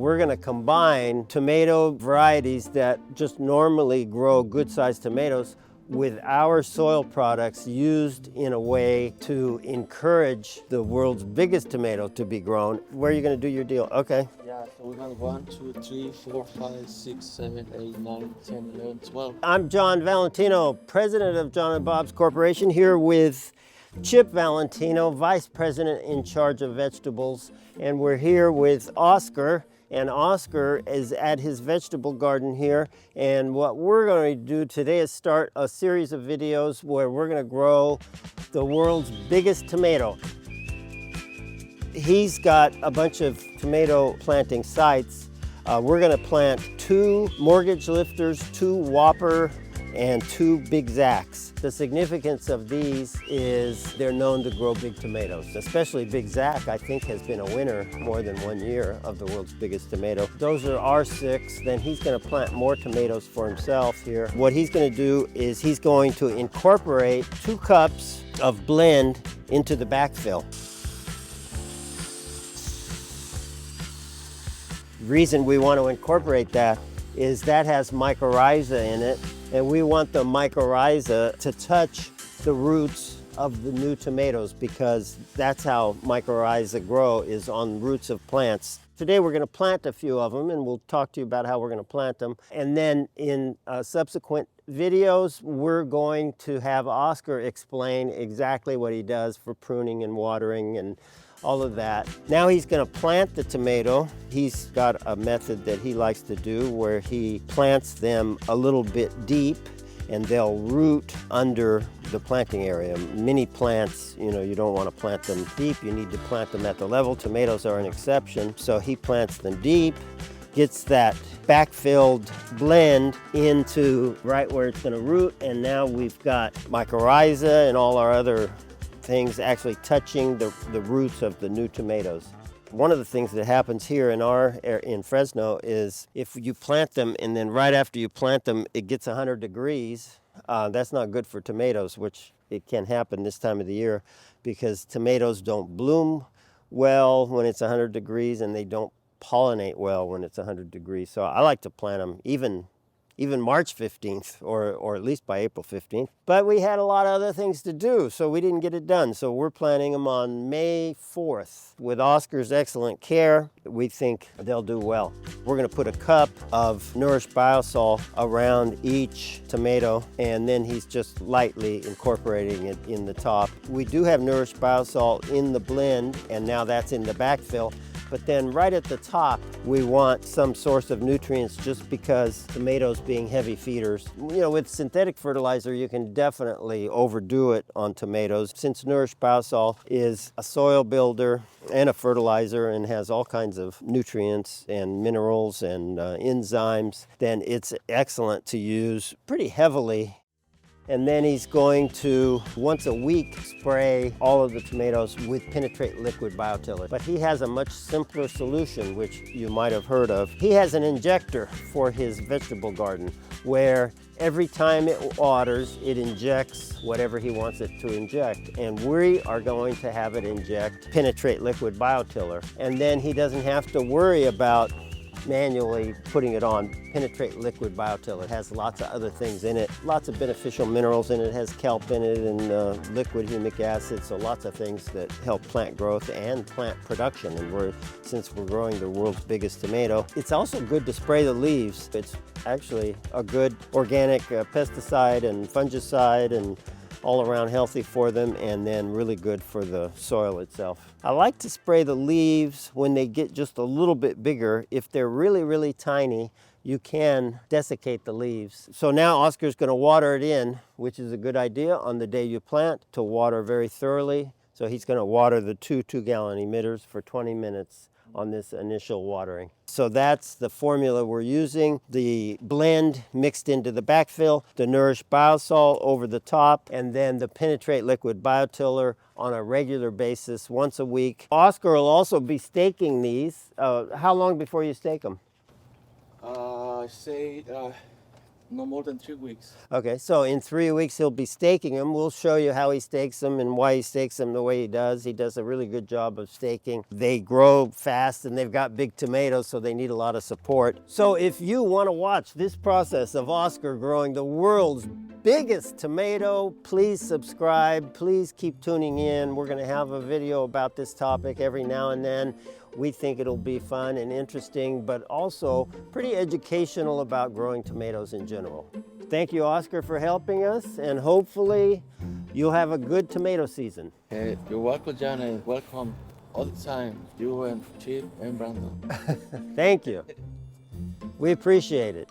we're gonna combine tomato varieties that just normally grow good-sized tomatoes with our soil products used in a way to encourage the world's biggest tomato to be grown. Where are you going to do your deal? Okay. Yeah, so we got 1, 2, 3, 4, 5, 6, 7, 8, 9, 10, 11, 12. I'm John Valentino, president of John and Bob's Corporation, here with Chip Valentino, vice president in charge of vegetables. And we're here with Oscar. And Oscar is at his vegetable garden here. And what we're going to do today is start a series of videos where we're going to grow the world's biggest tomato. He's got a bunch of tomato planting sites. We're going to plant 2 mortgage lifters, 2 Whopper, and 2 Big Zacs. The significance of these is they're known to grow big tomatoes, especially Big Zac, I think, has been a winner more than 1 year of the world's biggest tomato. Those are our 6. Then he's going to plant more tomatoes for himself here. What he's going to do is he's going to incorporate 2 cups of blend into the backfill. The reason we want to incorporate that is that has mycorrhiza in it, and we want the mycorrhiza to touch the roots of the new tomatoes, because that's how mycorrhiza grow, is on roots of plants. Today we're going to plant a few of them, and we'll talk to you about how we're going to plant them. And then in subsequent videos, we're going to have Oscar explain exactly what he does for pruning and watering and all of that. Now he's going to plant the tomato. He's got a method that he likes to do where he plants them a little bit deep, and they'll root under the planting area. Many plants, you don't want to plant them deep. You need to plant them at the level. Tomatoes are an exception. So he plants them deep, gets that backfilled blend into right where it's going to root, and now we've got mycorrhiza and all our other things actually touching the roots of the new tomatoes. One of the things that happens here in Fresno is if you plant them and then right after you plant them it gets 100 degrees, that's not good for tomatoes, which it can happen this time of the year because tomatoes don't bloom well when it's 100 degrees and they don't pollinate well when it's 100 degrees. So I like to plant them even March 15th or at least by April 15th. But we had a lot of other things to do, so we didn't get it done. So we're planting them on May 4th. With Oscar's excellent care, we think they'll do well. We're going to put a cup of nourished biosol around each tomato, and then he's just lightly incorporating it in the top. We do have nourished biosol in the blend, and now that's in the backfill. But then right at the top, we want some source of nutrients just because tomatoes being heavy feeders. With synthetic fertilizer, you can definitely overdo it on tomatoes. Since nourished biosol is a soil builder and a fertilizer and has all kinds of nutrients and minerals and enzymes, then it's excellent to use pretty heavily. And then he's going to, once a week, spray all of the tomatoes with Penetrate Liquid Biotiller. But he has a much simpler solution, which you might have heard of. He has an injector for his vegetable garden where every time it waters, it injects whatever he wants it to inject. And we are going to have it inject Penetrate Liquid Biotiller. And then he doesn't have to worry about manually putting it on Penetrate Liquid Biotiller. It has lots of other things in it, lots of beneficial minerals in it. It has kelp in it and liquid humic acid, so lots of things that help plant growth and plant production. And since we're growing the world's biggest tomato, it's also good to spray the leaves. It's actually a good organic pesticide and fungicide and all around healthy for them, and then really good for the soil itself. I like to spray the leaves when they get just a little bit bigger. If they're really, really tiny, you can desiccate the leaves. So now Oscar's going to water it in, which is a good idea on the day you plant, to water very thoroughly. So he's going to water the 2 2-gallon emitters for 20 minutes on this initial watering. So that's the formula we're using. The blend mixed into the backfill, the nourished biosol over the top, and then the Penetrate Liquid Biotiller on a regular basis once a week. Oscar will also be staking these. How long before you stake them? I say no more than 3 weeks. Okay, so in 3 weeks he'll be staking them. We'll show you how he stakes them and why he stakes them the way he does. He does a really good job of staking. They grow fast and they've got big tomatoes, so they need a lot of support. So if you want to watch this process of Oscar growing the world's biggest tomato, please subscribe. Please keep tuning in. We're going to have a video about this topic every now and then. We think it'll be fun and interesting, but also pretty educational about growing tomatoes in general. Thank you, Oscar, for helping us, and hopefully you'll have a good tomato season. Hey, you're welcome, John, and welcome all the time, you and Chip and Brandon. Thank you. We appreciate it.